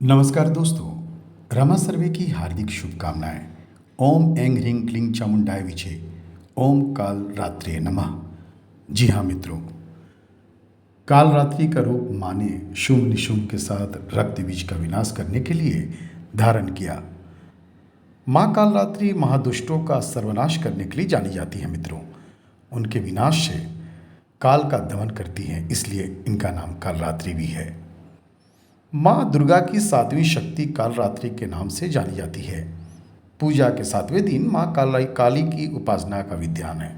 नमस्कार दोस्तों। रमा सर्वे की हार्दिक शुभकामनाएं। ओम ऐं ह्रीं क्लीं चामुंडाय विचे। ओम काल रात्रे नमः। जी हाँ मित्रों, काल रात्रि का रूप माँ ने शुंभ निशुंभ के साथ रक्त बीज का विनाश करने के लिए धारण किया। माँ काल रात्रि महादुष्टों का सर्वनाश करने के लिए जानी जाती है मित्रों। उनके विनाश से काल का दमन करती हैं, इसलिए इनका नाम काल रात्रि भी है। माँ दुर्गा की सातवीं शक्ति कालरात्रि के नाम से जानी जाती है। पूजा के सातवें दिन माँ काली की उपासना का विधान है।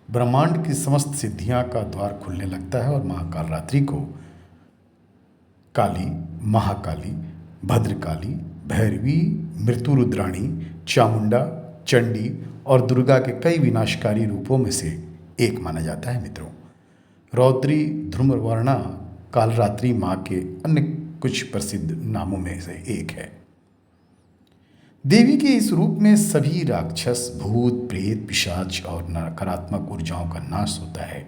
ब्रह्मांड की समस्त सिद्धियां का द्वार खुलने लगता है और माँ कालरात्रि को काली, महाकाली, भद्रकाली, भैरवी, मृत्युरुद्राणी, चामुंडा, चंडी और दुर्गा के कई विनाशकारी रूपों में से एक माना जाता है मित्रों। रौद्री, ध्रुमवर्णा कालरात्रि माँ के अन्य कुछ प्रसिद्ध नामों में से एक है। देवी के इस रूप में सभी राक्षस, भूत, प्रेत, पिशाच और नकारात्मक ऊर्जाओं का नाश होता है,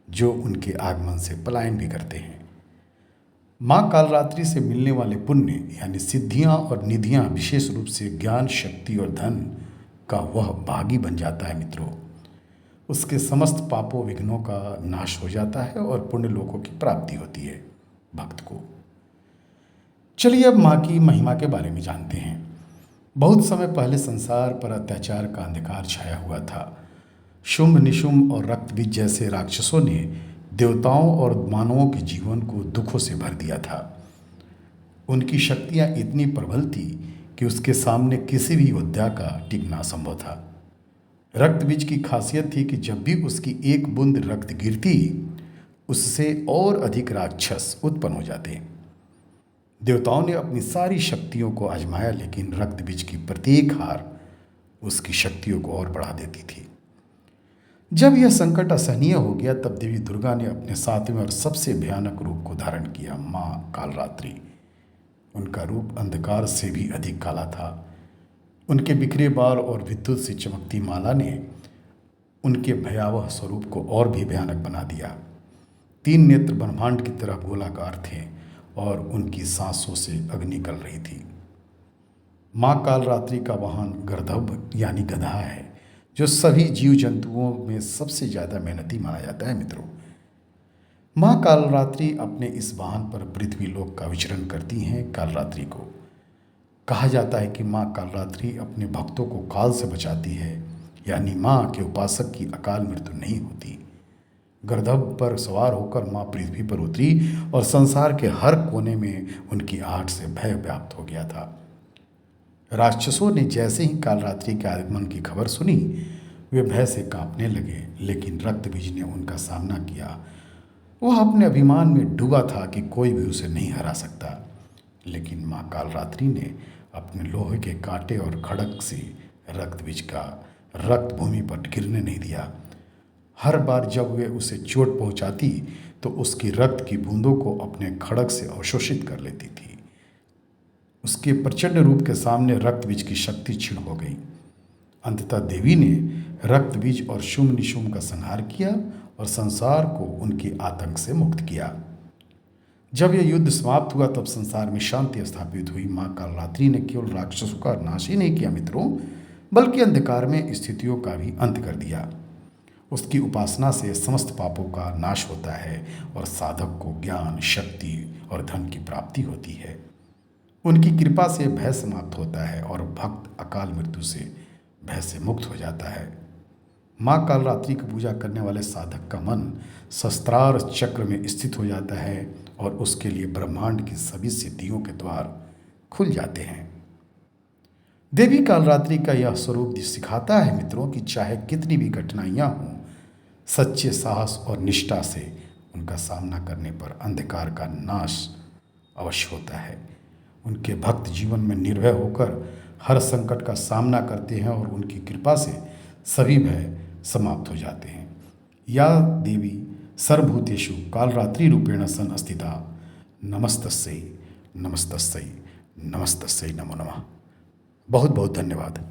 जो उनके आगमन से पलायन भी करते हैं। माँ कालरात्रि से मिलने वाले पुण्य यानी सिद्धियां और निधियां विशेष रूप से ज्ञान, शक्ति और धन का वह भागी बन जाता है मित्रों। उसके समस्त पापों विघ्नों का नाश हो जाता है और पुण्य लोकों की प्राप्ति होती है भक्त को। चलिए अब माँ की महिमा के बारे में जानते हैं। बहुत समय पहले संसार पर अत्याचार का अंधकार छाया हुआ था। शुंभ, निशुंभ और रक्तबीज जैसे राक्षसों ने देवताओं और मानवों के जीवन को दुखों से भर दिया था। उनकी शक्तियाँ इतनी प्रबल थी कि उसके सामने किसी भी योद्धा का टिकना असंभव था। रक्त बीज की खासियत थी कि जब भी उसकी एक बूंद रक्त गिरती, उससे और अधिक राक्षस उत्पन्न हो जाते। देवताओं ने अपनी सारी शक्तियों को आजमाया, लेकिन रक्त बीज की प्रत्येक हार उसकी शक्तियों को और बढ़ा देती थी। जब यह संकट असहनीय हो गया, तब देवी दुर्गा ने अपने सातवें और सबसे भयानक रूप को धारण किया, माँ कालरात्रि। उनका रूप अंधकार से भी अधिक काला था। उनके बिखरे बाल और विद्युत से चमकती माला ने उनके भयावह स्वरूप को और भी भयानक बना दिया। 3 नेत्र ब्रह्मांड की तरह गोलाकार थे और उनकी सांसों से अग्नि निकल रही थी। माँ कालरात्रि का वाहन गर्दभ यानी गधा है, जो सभी जीव जंतुओं में सबसे ज़्यादा मेहनती माना जाता है मित्रों। माँ कालरात्रि अपने इस वाहन पर पृथ्वी लोक का विचरण करती हैं। कालरात्रि को कहा जाता है कि माँ कालरात्रि अपने भक्तों को काल से बचाती है, यानी माँ के उपासक की अकाल मृत्यु नहीं होती। गर्दभ पर सवार होकर माँ पृथ्वी पर उतरी और संसार के हर कोने में उनकी आहट से भय व्याप्त हो गया था। राक्षसों ने जैसे ही कालरात्रि के आगमन की खबर सुनी, वे भय से कांपने लगे, लेकिन रक्तबीज ने उनका सामना किया। वह अपने अभिमान में डूबा था कि कोई भी उसे नहीं हरा सकता, लेकिन माँ कालरात्रि ने अपने लोहे के कांटे और खड़ग से रक्तबीज का रक्त भूमि पर गिरने नहीं दिया। हर बार जब वे उसे चोट पहुंचाती, तो उसकी रक्त की बूंदों को अपने खड़ग से अवशोषित कर लेती थी। उसके प्रचंड रूप के सामने रक्तबीज की शक्ति क्षीण हो गई। अंततः देवी ने रक्तबीज और शुंभ निशुंभ का संहार किया और संसार को उनके आतंक से मुक्त किया। जब यह युद्ध समाप्त हुआ, तब संसार में शांति स्थापित हुई। माँ कालरात्रि ने केवल राक्षसों का नाश ही नहीं किया मित्रों, बल्कि अंधकार में स्थितियों का भी अंत कर दिया। उसकी उपासना से समस्त पापों का नाश होता है और साधक को ज्ञान, शक्ति और धन की प्राप्ति होती है। उनकी कृपा से भय समाप्त होता है और भक्त अकाल मृत्यु से भय से मुक्त हो जाता है। माँ कालरात्रि की पूजा करने वाले साधक का मन शस्त्रार चक्र में स्थित हो जाता है और उसके लिए ब्रह्मांड की सभी सिद्धियों के द्वार खुल जाते हैं। देवी कालरात्रि का यह स्वरूप सिखाता है मित्रों कि चाहे कितनी भी कठिनाइयाँ हों, सच्चे साहस और निष्ठा से उनका सामना करने पर अंधकार का नाश अवश्य होता है। उनके भक्त जीवन में निर्भय होकर हर संकट का सामना करते हैं और उनकी कृपा से सभी भय समाप्त हो जाते हैं। या देवी सर्वभूतेषु कालरात्रि रूपेण सन स्थिता। नमस्तस्यै नमस्तस्यै नमस्तस्यै नमो नमः। बहुत बहुत धन्यवाद।